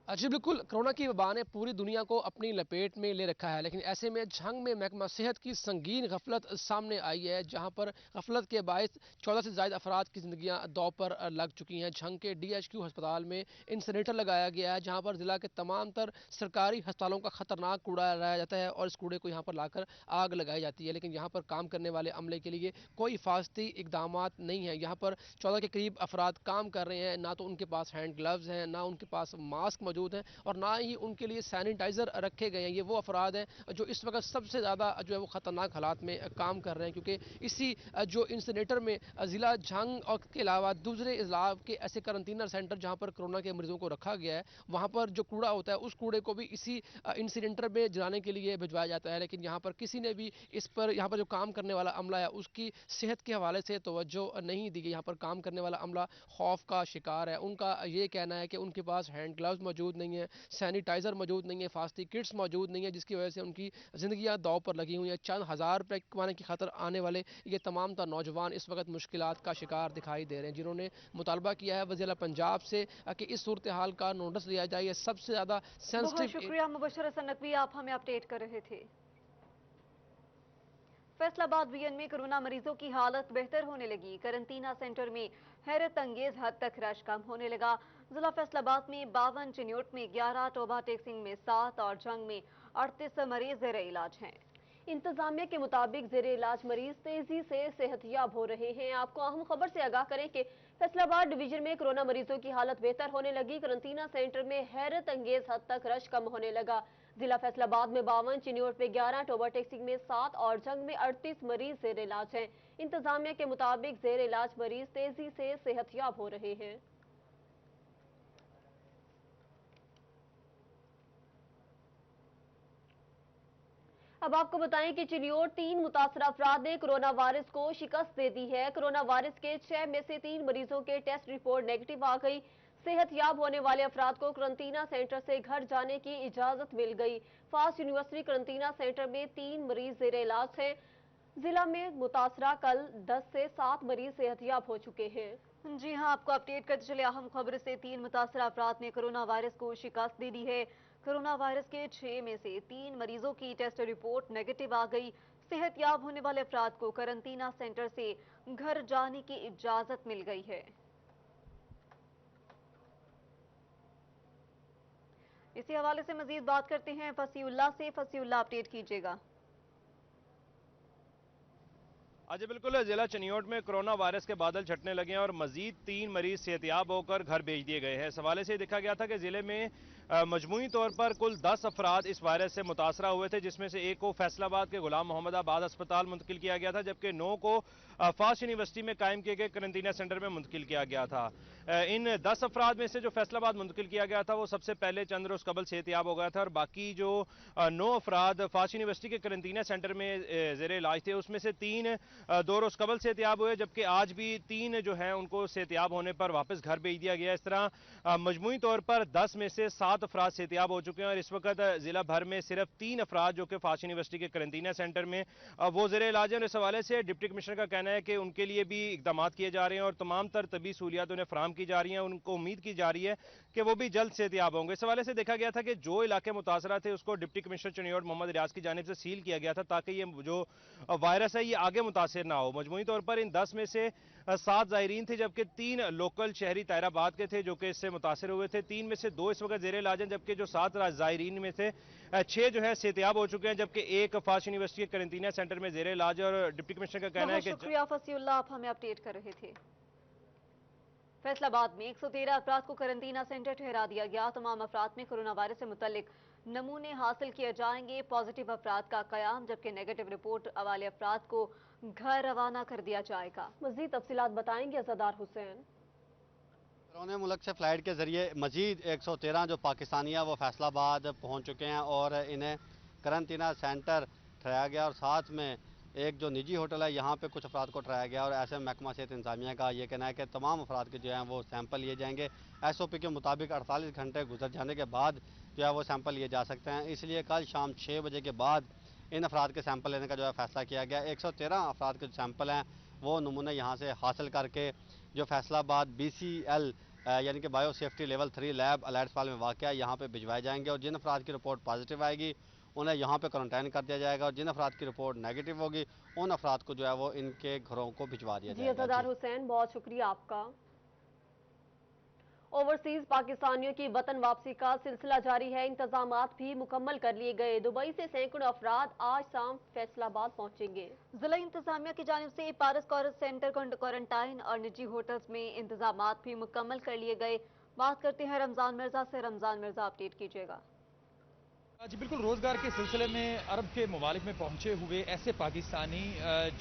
जी बिल्कुल, कोरोना की वबा ने पूरी दुनिया को अपनी लपेट में ले रखा है, लेकिन ऐसे में झंग में महकमा सेहत की संगीन गफलत सामने आई है, जहां पर गफलत के बायस 14 से ज़ायद अफराद की जिंदगियां दाव पर लग चुकी हैं। झंग के DHQ अस्पताल में इंसिनेटर लगाया गया है, जहां पर जिला के तमाम तर सरकारी अस्पतालों का खतरनाक कूड़ा लाया जाता है और इस कूड़े को यहाँ पर लाकर आग लगाई जाती है। लेकिन यहाँ पर काम करने वाले अमले के लिए कोई हिफाजती इकदाम नहीं है। यहाँ पर 14 के करीब अफराद काम कर रहे हैं, ना तो उनके पास हैंड ग्लव्स हैं, ना उनके पास मास्क मौजूद हैं और ना ही उनके लिए सैनिटाइजर रखे गए हैं। ये वो अफराद हैं जो इस वक्त सबसे ज़्यादा जो है वो ख़तरनाक हालात में काम कर रहे हैं, क्योंकि इसी जो इंसिनेटर में ज़िला झंग और के अलावा दूसरे इलाके के ऐसे करंतना सेंटर जहाँ पर कोरोना के मरीजों को रखा गया है, वहाँ पर जो कूड़ा होता है उस कूड़े को भी इसी इंसिनेटर में जलाने के लिए भिजवाया जाता है। लेकिन यहाँ पर किसी ने भी इस पर, यहाँ पर जो काम करने वाला अमला है उसकी सेहत के हवाले से तवज्जो नहीं दी गई। यहाँ पर काम करने वाला अमला खौफ का शिकार है। उनका ये कहना है कि उनके पास हैंड ग्लव्स मौजूद नहीं है, सैनिटाइजर मौजूद नहीं है, फास्टी किट्स मौजूद नहीं है, जिसकी वजह से उनकी जिंदगियां दाव पर लगी हुई हैं। चंद हज़ार रुपए कमाने की खातिर आने वाले ये तमाम तर नौजवान इस वक्त मुश्किलात का शिकार दिखाई दे रहे हैं, जिन्होंने मुतालबा किया है वज़ीर पंजाब से कि इस सूरत हाल का नोटिस लिया जाए। सबसे ज्यादा सेंसिटिव। शुक्रिया मुबशर हसन नकवी, आप हमें अपडेट कर रहे थे। फैसलाबाद वीएन में कोरोना मरीजों की हालत बेहतर होने लगी। करंतना सेंटर में हैरत अंगेज हद तक रश कम होने लगा। जिला फैसलाबाद में 52, चिन्योट में 11, टोबा टेक्सिंग में 7 और झंग में 38 मरीज ज़ेर इलाज हैं। इंतजामिया के मुताबिक ज़ेर इलाज मरीज तेजी से सेहतयाब हो रहे हैं। आपको अहम खबर से आगाह करें कि फैसलाबाद डिवीजन में कोरोना मरीजों की हालत बेहतर होने लगी। करंतना सेंटर में हैरत अंगेज हद तक रश कम होने लगा। जिला फैसलाबाद में 52, चिन्योट में 11, टोबा टेक्सिंग में 7 और झंग में 38 मरीज ज़ेर इलाज हैं। इंतजामिया के मुताबिक ज़ेर इलाज मरीज तेजी से सेहतयाब हो रहे हैं। अब आपको बताएं कि चिन्योट 3 मुतासरा अफराद ने कोरोना वायरस को शिकस्त दे दी है। कोरोना वायरस के 6 में से 3 मरीजों के टेस्ट रिपोर्ट नेगेटिव आ गई। सेहतयाब होने वाले अफराद को करंतना सेंटर से घर जाने की इजाजत मिल गई। फास्ट यूनिवर्सिटी करंतना सेंटर में 3 मरीज ज़ेर इलाज हैं। जिला में मुतासरा कल 10 से 7 मरीज सेहतयाब हो चुके हैं। जी हां, आपको अपडेट करते चले अहम खबर से। 3 मुतासरा अफराद ने कोरोना वायरस को शिकस्त दे दी है। कोरोना वायरस के 6 में से 3 मरीजों की टेस्ट रिपोर्ट नेगेटिव आ गई। सेहतयाब होने वाले अफराद को करंतना सेंटर से घर जाने की इजाजत मिल गई है। इसी हवाले से मजीद बात करते हैं फसीउल्लाह से। फसीउल्लाह, अपडेट कीजिएगा। आज बिल्कुल जिला चिन्योट में कोरोना वायरस के बादल छटने लगे हैं और मजीद 3 मरीज सेहतयाब होकर घर भेज दिए गए हैं। इस हवाले से देखा गया था कि जिले में मजमूई तौर पर कुल 10 अफराद इस वायरस से मुतासरा हुए थे, जिसमें से एक को फैसलाबाद के गुलाम मोहम्मद आबाद अस्पताल मुंतकिल किया गया था, जबकि 9 को फास्ट यूनिवर्सिटी में कायम किए गए क्वारंटीना सेंटर में मुंतकिल किया गया था। इन 10 अफराद में से जो फैसलाबाद मुंतकिल किया गया था वो सबसे पहले चंद रोज कबल सेहतियाब हो गया था, और बाकी जो 9 अफराद फास्ट यूनिवर्सिटी के क्वारंटीना सेंटर में जेर इलाज थे उसमें से 3 2 रोज कबल सेहतियाब हुए, जबकि आज भी 3 जो है उनको सेहतियाब होने पर वापस घर भेज दिया गया। इस तरह मजमूई तौर पर 10 में से 7 अफराद सेहतियाब हो चुके हैं, और इस वक्त जिला भर में सिर्फ 3 अफराद जो कि फास्ट यूनिवर्सिटी के क्वारंटीना सेंटर में वो जेर इलाज है। और इस हवाले से डिप्टी कमिश्नर का कहना है कि उनके लिए भी इकदाम किए जा रहे हैं और तमाम तर तबी सहूलियात उन्हें फराम की जा रही हैं। उनको उम्मीद की जा रही है कि वो भी जल्द सेहतियाब होंगे। इस हवाले से देखा गया था कि जो इलाके मुतासरा थे उसको डिप्टी कमिश्नर चिन्योट मोहम्मद रियाज की जानिब से सील किया गया था, ताकि ये जो वायरस है ये आगे मुतासिर ना हो। मजमूई तौर पर इन 10 में से 7 ज़ायरीन थे, जबकि 3 लोकल शहरी तायराबाद के थे जो कि इससे मुतासर हुए थे। 3 में से 2 इस वक्त जेर इलाज हैं, जबकि जो 7 ज़ायरीन में से 6 जो है सेहतियाब हो चुके हैं, जबकि एक फास्ट यूनिवर्सिटी के क्वारंटीना सेंटर में जेर इलाज है। और डिप्टी कमिश्नर का कहना है कि शुक्रिया फसीउल्लाह, आप हमें अपडेट कर रहे थे। फैसलाबाद में 113 अफराद को क्वारंटीना सेंटर ठहरा दिया गया। तमाम अफराद में कोरोना वायरस से मुतल्लिक नमूने हासिल किए जाएंगे। पॉजिटिव अफराद का कयाम, जबकि नेगेटिव रिपोर्ट वाले अफराद को घर रवाना कर दिया जाएगा। मजीद तफसीलात बताएंगे अज़ादार हुसैन। बैरून मुल्क से फ्लाइट के जरिए मजीद 113 जो पाकिस्तानी है वो फैसलाबाद पहुँच चुके हैं और इन्हें क्वारंटीना सेंटर ठहराया गया, और साथ में एक जो निजी होटल है यहाँ पे कुछ अफराद को ठहराया गया। और ऐसे महकमा सेहत इंतजामिया का ये कहना है कि तमाम अफराद के जो हैं वो सैंपल लिए जाएंगे। SOP के मुताबिक 48 घंटे गुजर जाने के बाद जो है वो सैंपल लिए जा सकते हैं, इसलिए कल शाम 6 बजे के बाद इन अफराद के सैंपल लेने का जो है फैसला किया गया। 113 अफराद के जो सैंपल हैं वो नमूने यहाँ से हासिल करके जो फैसलाबाद BCL यानी कि बायो सेफ्टी लेवल 3 लैब अलैट्सवाल में वाक़ है यहाँ पे भिजवाए जाएंगे, और जिन अफराद की रिपोर्ट पॉजिटिव आएगी उन्हें यहाँ पे क्वारंटाइन कर दिया जाएगा, और जिन अफराद की रिपोर्ट नेगेटिव होगी उन अफराद को जो है वो इनके घरों को भिजवा दिया जाएगा। अज़ादार हुसैन, बहुत शुक्रिया आपका। ओवरसीज पाकिस्तानियों की वतन वापसी का सिलसिला जारी है। इंतजामात भी मुकम्मल कर लिए गए। दुबई से सैकड़ों अफराद आज शाम फैसलाबाद पहुंचेंगे। जिला इंतजामिया की जानिब से पारस कॉरस सेंटर क्वारंटाइन और निजी होटल्स में इंतजामात भी मुकम्मल कर लिए गए। बात करते हैं रमजान मिर्जा से। रमजान मिर्जा, अपडेट कीजिएगा। जी बिल्कुल, रोजगार के सिलसिले में अरब के ममालिक में पहुंचे हुए ऐसे पाकिस्तानी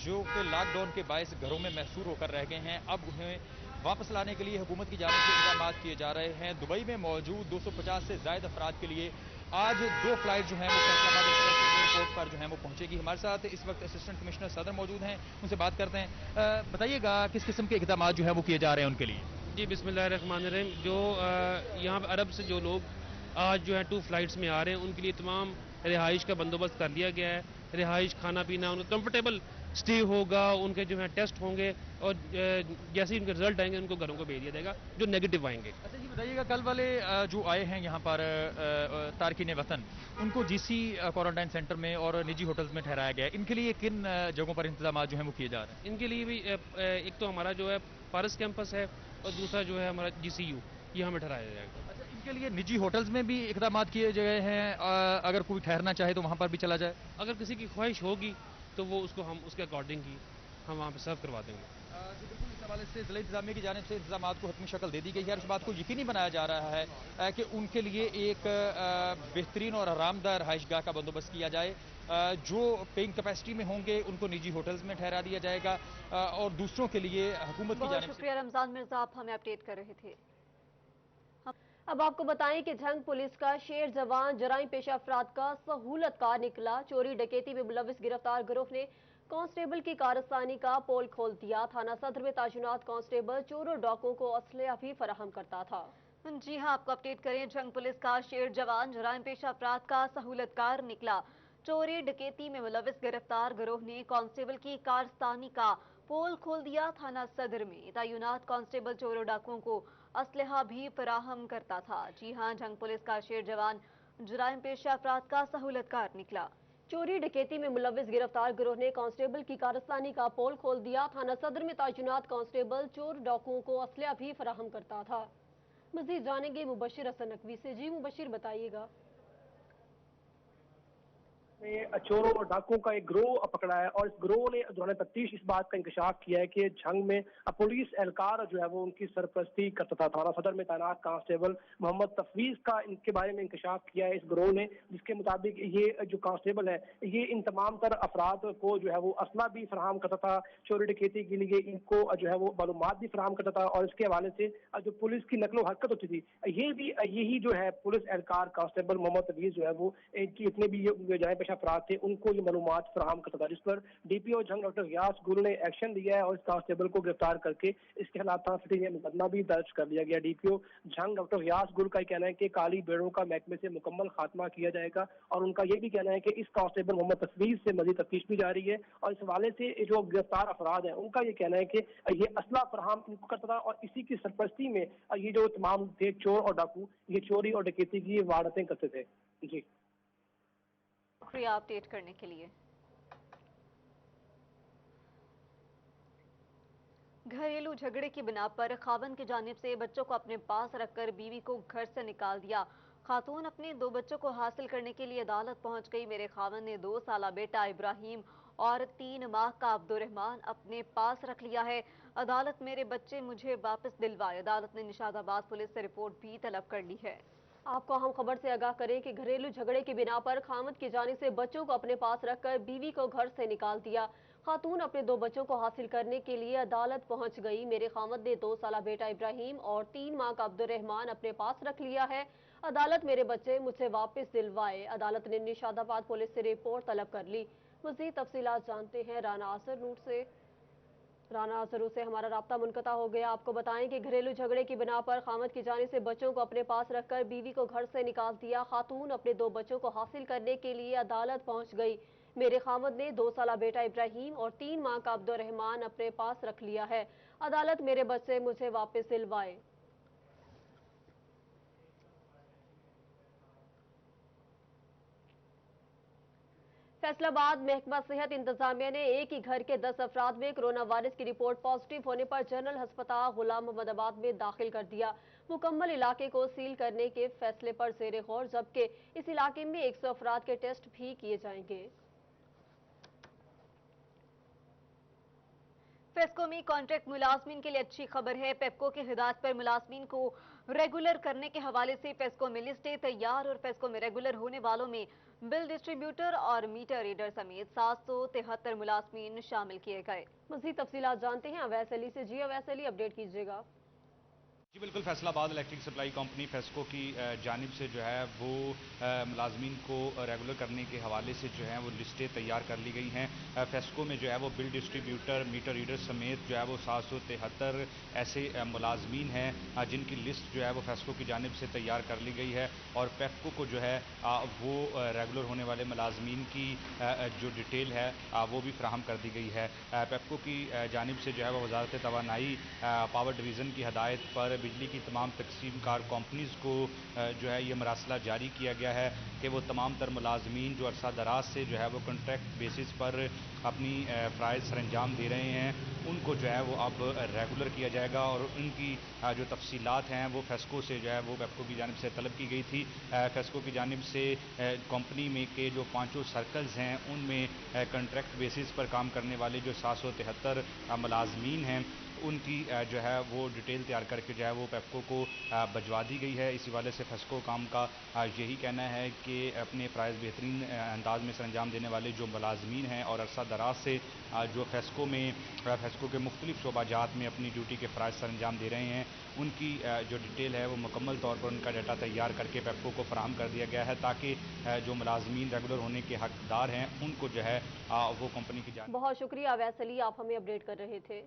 जो कि लॉकडाउन के बायस घरों में महसूर होकर रह गए हैं, अब उन्हें वापस लाने के लिए हुकूमत की जानिब से इंतजाम किए जा रहे हैं। दुबई में मौजूद 250 से ज़ायद अफराद के लिए आज 2 फ्लाइट जो हैं वो फैसलाबाद एयरपोर्ट पर जो हैं वो पहुंचेगी। हमारे साथ इस वक्त असिस्टेंट कमिश्नर सदर मौजूद हैं, उनसे बात करते हैं। बताइएगा किस किस्म के इक़दाम जो है वो किए जा रहे हैं उनके लिए? जी बिस्मिल्लाहिर्रहमानिर्रहीम। जो यहाँ पर अरब से जो लोग आज जो है 2 फ्लाइट्स में आ रहे हैं उनके लिए तमाम रिहाइश का बंदोबस्त कर लिया गया है। रिहाइश, खाना पीना, उनका कंफर्टेबल स्टे होगा, उनके जो है टेस्ट होंगे, और जैसे ही उनके रिजल्ट आएंगे उनको घरों को भेज दिया जाएगा जो नेगेटिव आएंगे। अच्छा जी, बताइएगा कल वाले जो आए हैं यहाँ पर तारकीन वतन, उनको GC क्वारंटाइन सेंटर में और निजी होटल्स में ठहराया गया है, इनके लिए किन जगहों पर इंतजाम जो है वो किए जा रहे हैं? इनके लिए भी एक तो हमारा जो है पारस कैंपस है, और दूसरा जो है हमारा GCU, ये हमें ठहराया जाएगा। के लिए निजी होटल्स में भी इक़दाम किए गए हैं, अगर कोई ठहरना चाहे तो वहाँ पर भी चला जाए? अगर किसी की ख्वाहिश होगी तो वो उसको हम उसके अकॉर्डिंग ही हम वहाँ पे सर्व करवा देंगे। जी बिल्कुल, इस हवाले से जिला इंतजामिया की जानिब से इंतजाम को हतमी शक्ल दे दी गई है। इस बात को यकीनी बनाया जा रहा है कि उनके लिए एक बेहतरीन और आरामदायक रहायशगाह का बंदोबस्त किया जाए। जो पेइंग कैपेसिटी में होंगे उनको निजी होटल्स में ठहरा दिया जाएगा, और दूसरों के लिए हुकूमत की जानिब से। शुक्रिया रमजान मिर्जा, आप हमें अपडेट कर रहे थे। अब आपको बताएं कि झंग पुलिस का शेर जवान जराइम पेशा अफराद का सहूलतकार निकला। चोरी डकैती में मुलविस गिरफ्तार गिरोह ने कांस्टेबल की कारस्तानी का पोल खोल दिया। थाना सदर में ताजुनात कांस्टेबल चोरों डाकुओं को असलहा भी फराहम करता था। जी हाँ, आपको अपडेट करें। झंग पुलिस का शेर जवान जराइम पेशा अफराद का सहूलतकार निकला। चोरी डकैती में मुलविस गिरफ्तार गिरोह ने कांस्टेबल की कारस्तानी का पोल खोल दिया। थाना सदर में तैनात कांस्टेबल चोरों डाकुओं को असलहा भी फराहम करता था। जी हाँ, झंग पुलिस का शेर जवान जुराइम पेशा अफराद का सहूलतकार निकला। चोरी डकैती में मुलविस गिरफ्तार गिरोह ने कांस्टेबल की कारस्तानी का पोल खोल दिया। थाना सदर में तैनात कांस्टेबल चोर डाकुओं को असलहा भी फराहम करता था। मजीद जानेंगे मुबशिर हसन नकवी से। जी मुबशिर, बताइएगा। में चोरों और डाकुओं का एक गिरोह पकड़ा है और इस गिरोह ने दौरान तफ्तीश इस बात का इंकशाफ किया है कि झंग में पुलिस एहलकार जो है वो उनकी सरपरस्ती करता था। थाना सदर में तैनात कांस्टेबल मोहम्मद तफवीज का इनके बारे में इंकशाफ किया है इस गिरोह ने, जिसके मुताबिक ये जो कांस्टेबल है ये इन तमाम तर अफराद को जो है वो असला भी फराहम करता था, चोरी डकैती के लिए इनको जो है वो मालूमात भी फराहम करता था और इसके हवाले से जो पुलिस की नकलो हरकत होती थी ये भी यही जो है पुलिस एहलकार कांस्टेबल मोहम्मद तफवीज जो है वो जितने भी जाए पेशा अफराद थे उनको ये मालूमात फराहम करता था, जिस पर डीपीओ झंग डॉक्टर गियास गुल ने एक्शन लिया है और इस कांस्टेबल को गिरफ्तार करके इसके खिलाफ थाना सिटी में मुकदमा भी दर्ज कर लिया गया। डीपीओ झंग डॉक्टर गियास गुल का कहना है कि काली बेड़ों का महकमे से मुकम्मल खात्मा किया जाएगा और उनका ये भी कहना है कि इस कांस्टेबल मोहम्मद तफवीज से मजीद तफ्तीश भी जारी है और इस हवाले से जो गिरफ्तार अफराद है उनका ये कहना है कि ये असला फराहम इनको करता था और इसी की सरपरस्ती में ये जो तमाम थे चोर और डाकू ये चोरी और डकैती की वारदातें करते थे। जी शुक्रिया अपडेट करने के लिए। घरेलू झगड़े की बिना पर खावन की जानिब से बच्चों को अपने पास रखकर बीवी को घर से निकाल दिया। खातून अपने 2 बच्चों को हासिल करने के लिए अदालत पहुंच गई। मेरे खावन ने 2 साला बेटा इब्राहिम और 3 माह का अब्दुर्रहमान अपने पास रख लिया है। अदालत मेरे बच्चे मुझे वापस दिलवाए। अदालत ने निशादाबाद पुलिस से रिपोर्ट भी तलब कर ली है। आपको अहम खबर से आगाह करें कि घरेलू झगड़े की बिना पर खामद की जानिब से बच्चों को अपने पास रखकर बीवी को घर से निकाल दिया। खातून अपने 2 बच्चों को हासिल करने के लिए अदालत पहुंच गई। मेरे खामद ने 2 साला बेटा इब्राहिम और 3 माह का अब्दुर्रहमान अपने पास रख लिया है। अदालत मेरे बच्चे मुझसे वापस दिलवाए। अदालत ने निशादाबाद पुलिस से रिपोर्ट तलब कर ली। मज़ीद तफसीलात जानते हैं राना असर रूट से। राना अजरू से हमारा राब्ता मुनक़ता हो गया। आपको बताएं कि घरेलू झगड़े की बिना पर खामद की जानिब से बच्चों को अपने पास रखकर बीवी को घर से निकाल दिया। खातून अपने 2 बच्चों को हासिल करने के लिए अदालत पहुंच गई। मेरे खामद ने 2 साला बेटा इब्राहिम और 3 माह का अब्दुर्रहमान अपने पास रख लिया है। अदालत मेरे बच्चे मुझे वापस दिलवाए। फैसलाबाद महकमा सेहत इंतजामिया ने एक ही घर के 10 अफराद में कोरोना वायरस की रिपोर्ट पॉजिटिव होने पर जनरल अस्पताल गुलाम मोहम्मदाबाद में दाखिल कर दिया। मुकम्मल इलाके को सील करने के फैसले पर ज़ेरे गौर, जबकि इस इलाके में 100 अफराद के टेस्ट भी किए जाएंगे। फेस्को में कॉन्ट्रैक्ट मुलाजमीन के लिए अच्छी खबर है। पेप्को की हिदायत पर मुलाजमीन को रेगुलर करने के हवाले से फेस्को में लिस्टें तैयार और फेस्को में रेगुलर होने वालों में बिल डिस्ट्रीब्यूटर और मीटर रीडर समेत 773 मुलाजमीन शामिल किए गए। मज़ीद तफसीलात जानते हैं अवैस अली से। जी अवैस अली, अपडेट कीजिएगा। जी बिल्कुल, Faisalabad electric supply company FESCO की जानिब से जो है वो मुलाजमीन को रेगुलर करने के हवाले से जो है वो लिस्टें तैयार कर ली गई हैं। फेस्को में जो है वो बिल डिस्ट्रीब्यूटर, मीटर रीडर समेत जो है वो 773 ऐसे मुलाजमीन हैं जिनकी लिस्ट जो है वो फेस्को की जानिब से तैयार कर ली गई है और पेप्को को जो है वो रेगुलर होने वाले मुलाजमीन की जो डिटेल है वो भी फ्राहम कर दी गई है। पेप्को की जानिब से जो है वो वजारत तवानाई पावर डिवीज़न की हदायत पर बिजली की तमाम तकसीम कार कंपनीज़ को जो है ये मरासला जारी किया गया है कि वो तमाम तर मुलाजमीन जो अरसा दराज से जो है वो कॉन्ट्रैक्ट बेसिस पर अपनी फ़राइज़ सरंजाम दे रहे हैं उनको जो है वो अब रेगुलर किया जाएगा और उनकी जो तफसीलात हैं वो फेस्को से जो है वो पेप्को की जानिब से तलब की गई थी। फेस्को की जानिब से कंपनी में के जो 5 सर्कल्स हैं उनमें कॉन्ट्रैक्ट बेसिस पर काम करने वाले जो 773 मुलाजमीन हैं उनकी जो है वो डिटेल तैयार करके जो है वो पेप्को को भिजवा दी गई है। इसी वाले से फेस्को काम का यही कहना है कि अपने फ़राइज़ बेहतरीन अंदाज में सरंजाम देने वाले जो मुलाजमीन हैं और अरसा दराज से जो फेस्को के मुख्तलिफ शोबाजात में अपनी ड्यूटी के फ़राइज़ सरंजाम दे रहे हैं उनकी जो डिटेल है वो मुकम्मल तौर पर उनका डाटा तैयार करके पेप्को को फराहम कर दिया गया है ताकि जो मुलाजमीन रेगुलर होने के हकदार हैं उनको जो है वो कंपनी की जान। बहुत शुक्रिया अवैस अली, आप हमें अपडेट कर रहे थे।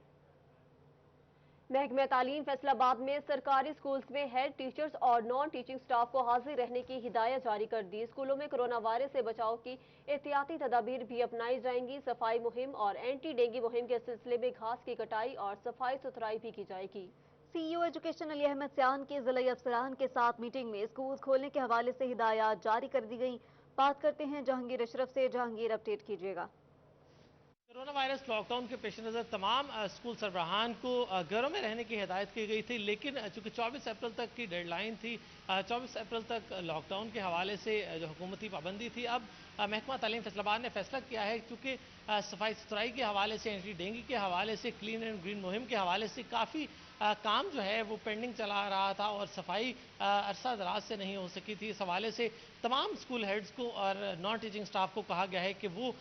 महकमा तालीम फैसलाबाद में सरकारी स्कूल्स में हेड टीचर्स और नॉन टीचिंग स्टाफ को हाजिर रहने की हिदायत जारी कर दी। स्कूलों में कोरोना वायरस से बचाव की एहतियाती तदाबीर भी अपनाई जाएंगी। सफाई मुहिम और एंटी डेंगू मुहिम के सिलसिले में घास की कटाई और सफाई सुथराई भी की जाएगी। सीईओ एजुकेशन अली अहमद सियान के जिला अफसरान के साथ मीटिंग में स्कूल खोलने के हवाले से हिदायत जारी कर दी गई। बात करते हैं जहांगीर अशरफ से। जहांगीर, अपडेट कीजिएगा। कोरोना वायरस लॉकडाउन के पेश नज़र तमाम स्कूल सरबराहान को घरों में रहने की हिदायत की गई थी, लेकिन चूँकि 24 अप्रैल तक की डेडलाइन थी, 24 अप्रैल तक लॉकडाउन के हवाले से जो हुकूमती पाबंदी थी, अब महकमा तालीम फैसलाबाद ने फैसला किया है, क्योंकि सफाई सुथराई के हवाले से, एंटी डेंगू के हवाले से, क्लीन एंड ग्रीन मुहिम के हवाले से काफ़ी काम जो है वो पेंडिंग चला रहा था और सफाई अरसा दराज से नहीं हो सकी थी। इस हवाले से तमाम स्कूल हेड्स को और नॉन टीचिंग स्टाफ को कहा गया है कि वो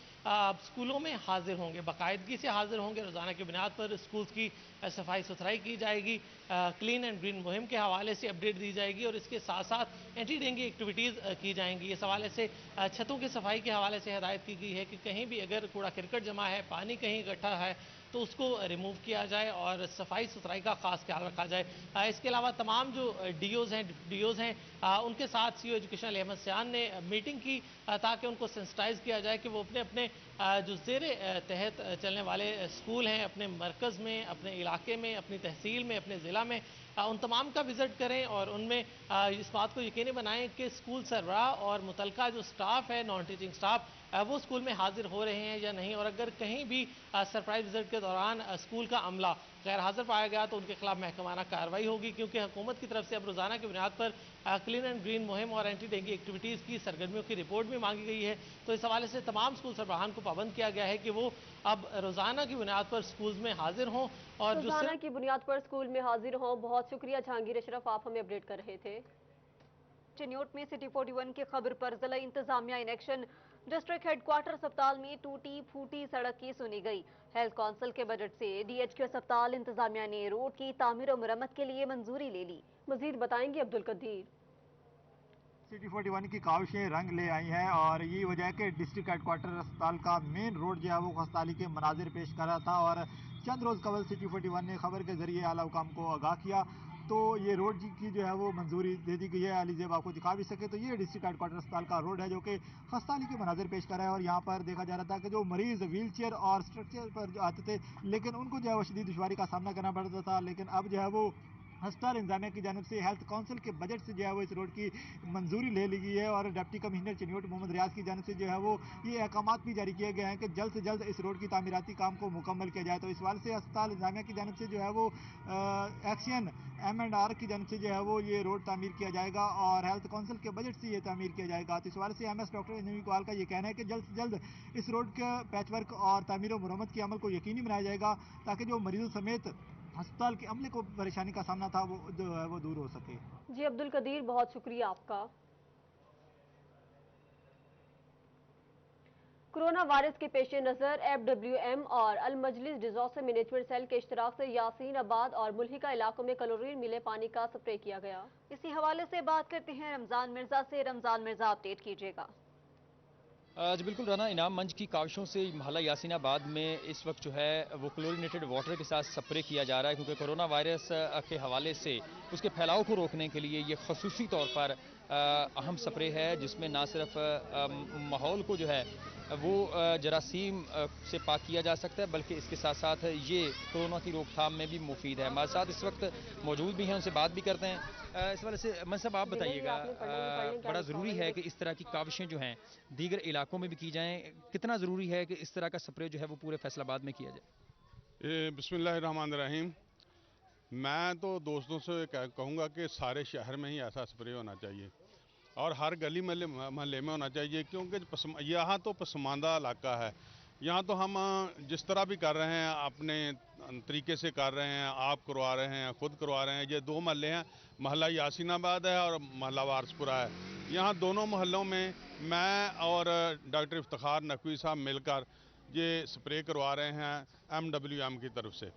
स्कूलों में हाजिर होंगे, बाकायदगी से हाजिर होंगे। रोज़ाना की बुनियाद पर स्कूल्स की सफाई सुथराई की जाएगी, क्लीन एंड ग्रीन मुहिम के हवाले से अपडेट दी जाएगी और इसके साथ साथ एंटी डेंगू एक्टिविटीज़ की जाएंगी। इस हवाले से छतों की सफाई के हवाले से हिदायत की गई है कि कहीं भी अगर कूड़ा करकट जमा है, पानी कहीं इकट्ठा है, तो उसको रिमूव किया जाए और सफाई सुथराई का खास ख्याल रखा जाए। इसके अलावा तमाम जो डीओज़ हैं उनके साथ सीओ एजुकेशन अहमद सियान ने मीटिंग की ताकि उनको सेंसिटाइज किया जाए कि वो अपने अपने जो ज़ेरे तहत चलने वाले स्कूल हैं, अपने मरकज़ में, अपने इलाके में, अपनी तहसील में, अपने ज़िला में, उन तमाम का विज़िट करें और उनमें इस बात को यकीनी बनाएं कि स्कूल सरबराह और मुतलका जो स्टाफ है, नॉन टीचिंग स्टाफ, वो स्कूल में हाजिर हो रहे हैं या नहीं। और अगर कहीं भी सरप्राइज विजिट के दौरान स्कूल का अमला गैर हाजिर पाया गया तो उनके खिलाफ महकमाना कार्रवाई होगी, क्योंकि हुकूमत की तरफ से अब रोज़ाना की बुनियाद पर क्लीन एंड ग्रीन मुहिम और एंटी डेंगू एक्टिविटीज़ की सरगर्मियों की रिपोर्ट भी मांगी गई है। तो इस हवाले से तमाम स्कूल सरबराहान को पाबंद किया गया है कि वो अब रोज़ाना की बुनियाद पर स्कूल में हाजिर हों और रोज़ाना की बुनियाद पर स्कूल में हाजिर हों। बहुत शुक्रिया जहांगीर अशरफ, आप हमें अपडेट कर रहे थे। चिन्योट में सिटी 41 की खबर पर जिला इंतजामिया इन एक्शन। डिस्ट्रिक्ट हेडक्वार्टर अस्पताल में टूटी फूटी सड़क की सुनी गई। हेल्थ काउंसिल के बजट से डीएचक्यू अस्पताल इंतजामिया ने रोड की तामीर और मरम्मत के लिए मंजूरी ले ली। मजीद बताएंगे अब्दुल कदीर। सिटी 41 की काविशें रंग ले आई हैं और यही वजह है कि डिस्ट्रिक्ट हेडक्वार्टर अस्पताल का मेन रोड जो है वो खस्ताली के मनाजिर पेश कर रहा था और चंद रोज़ कबल सिटी 41 ने खबर के जरिए आला हुकाम को आगाह किया तो ये रोड की जो है वो मंजूरी दे दी गई है। अलीजेब आपको दिखा भी सके तो ये डिस्ट्रिक्ट हेडक्वार्टर अस्पताल का रोड है जो कि खस्ताली के मनाजिर पेश कर रहा है और यहाँ पर देखा जा रहा था कि जो मरीज़ व्हील चेयर और स्ट्रक्चर पर जो आते थे लेकिन उनको जो है वो शदीद दुश्वारी का सामना करना पड़ता था, लेकिन अब जो है वो अस्पताल इंतजामिया की जानब से हेल्थ काउंसिल के बजट से जो है वो इस रोड की मंजूरी ले ली गई है और डिप्टी कमिश्नर चिन्योट मोहम्मद रियाज की जानब से जो है वो ये अहकाम भी जारी किए गए हैं कि जल्द से जल्द इस रोड की तामीराती काम को मुकम्मल किया जाए। तो इस वाले से अस्पताल इंतजामिया की जानब से जो है वो एक्शन M&R की जानब से जो है वो ये रोड तामीर किया जाएगा और हेल्थ काउंसिल के बजट से ये तामीर किया जाएगा। तो इस वाले से MS डॉक्टर इंजीनियर इकबाल का ये कहना है कि जल्द से जल्द इस रोड के पैच वर्क और तामीर और मुरम्मत के अमल को यकीनी बनाया जाएगा ताकि जो मरीजों समेत अस्पताल के अमले को परेशानी का सामना था वो जो है वो दूर हो सके। जी अब्दुल कदीर, बहुत शुक्रिया आपका। कोरोना वायरस के पेश नज़र FWM और अल मजलिस डिजास्टर मैनेजमेंट सेल के इश्तराक से यासीन आबाद और मुल्हिका इलाकों में क्लोरीन मिले पानी का स्प्रे किया गया। इसी हवाले से बात करते हैं रमजान मिर्जा से। रमजान मिर्जा, अपडेट कीजिएगा। जी बिल्कुल राना, इनाम मंच की काविशों से महल्ला यासीनाबाद में इस वक्त जो है वो क्लोरीनेटेड वाटर के साथ स्प्रे किया जा रहा है, क्योंकि कोरोना वायरस के हवाले से उसके फैलाव को रोकने के लिए ये खसूसी तौर पर अहम स्प्रे है, जिसमें ना सिर्फ माहौल को जो है वो जरासीम से पाक किया जा सकता है बल्कि इसके साथ साथ ये कोरोना की रोकथाम में भी मुफीद है। हमारे साथ इस वक्त मौजूद भी हैं, उनसे बात भी करते हैं। इस वजह से मन साहब आप बताइएगा, बड़ा ज़रूरी है कि इस तरह की काविशें जो हैं दीगर इलाकों में भी की जाएँ, कितना ज़रूरी है कि इस तरह का स्प्रे जो है वो पूरे फैसलाबाद में किया जाए? बिस्मिल्लाहिर्रहमानिर्रहीम। मैं तो दोस्तों से कहूँगा कि सारे शहर में ही ऐसा स्प्रे होना चाहिए और हर गली महल्ले में होना चाहिए, क्योंकि यहाँ तो पसमानदा इलाका है। यहाँ तो हम जिस तरह भी कर रहे हैं अपने तरीके से कर रहे हैं, आप करवा रहे हैं, खुद करवा रहे हैं। ये दो महल्ले हैं, महल्ला यासीनाबाद है और महल्ला वारसपुरा है। यहाँ दोनों महल्लों में मैं और डॉक्टर इफ्तिखार नकवी साहब मिलकर ये स्प्रे करवा रहे हैं MWM की तरफ से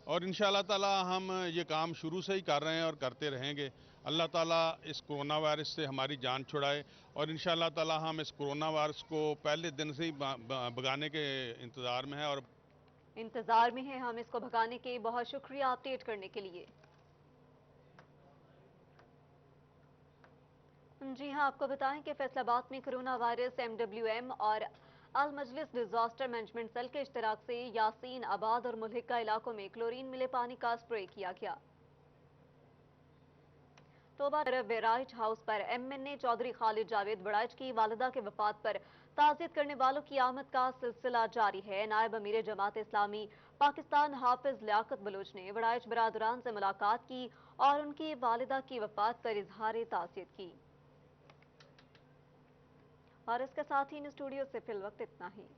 और इंशाअल्लाह ताला हम ये काम शुरू से ही कर रहे हैं और करते रहेंगे। अल्लाह ताला इस कोरोना वायरस से हमारी जान छुड़ाए और इंशाअल्लाह ताला हम इस कोरोना वायरस को पहले दिन से ही भगाने के इंतज़ार में है हम इसको भगाने के। बहुत शुक्रिया अपडेट करने के लिए। जी हाँ, आपको बताएं कि फैसलाबाद में कोरोना वायरस MWM और अल मजलिस डिजास्टर मैनेजमेंट सेल के इश्तराक से यासीन आबाद और मुल्हिका इलाकों में क्लोरीन मिले पानी का स्प्रे किया गया। तो बात वेराइट हाउस पर MNA चौधरी खालिद जावेद बड़ाइच की वालिदा के वफात पर ताज़ियत करने वालों की आमद का सिलसिला जारी है। नायब अमीर जमात इस्लामी पाकिस्तान हाफिज लियाकत बलोच ने वड़ाइच बरादरान से मुलाकात की और उनकी वालिदा की वफात पर इजहार ताज़ियत की। और इसके साथ ही इन स्टूडियो से फिल वक्त इतना ही।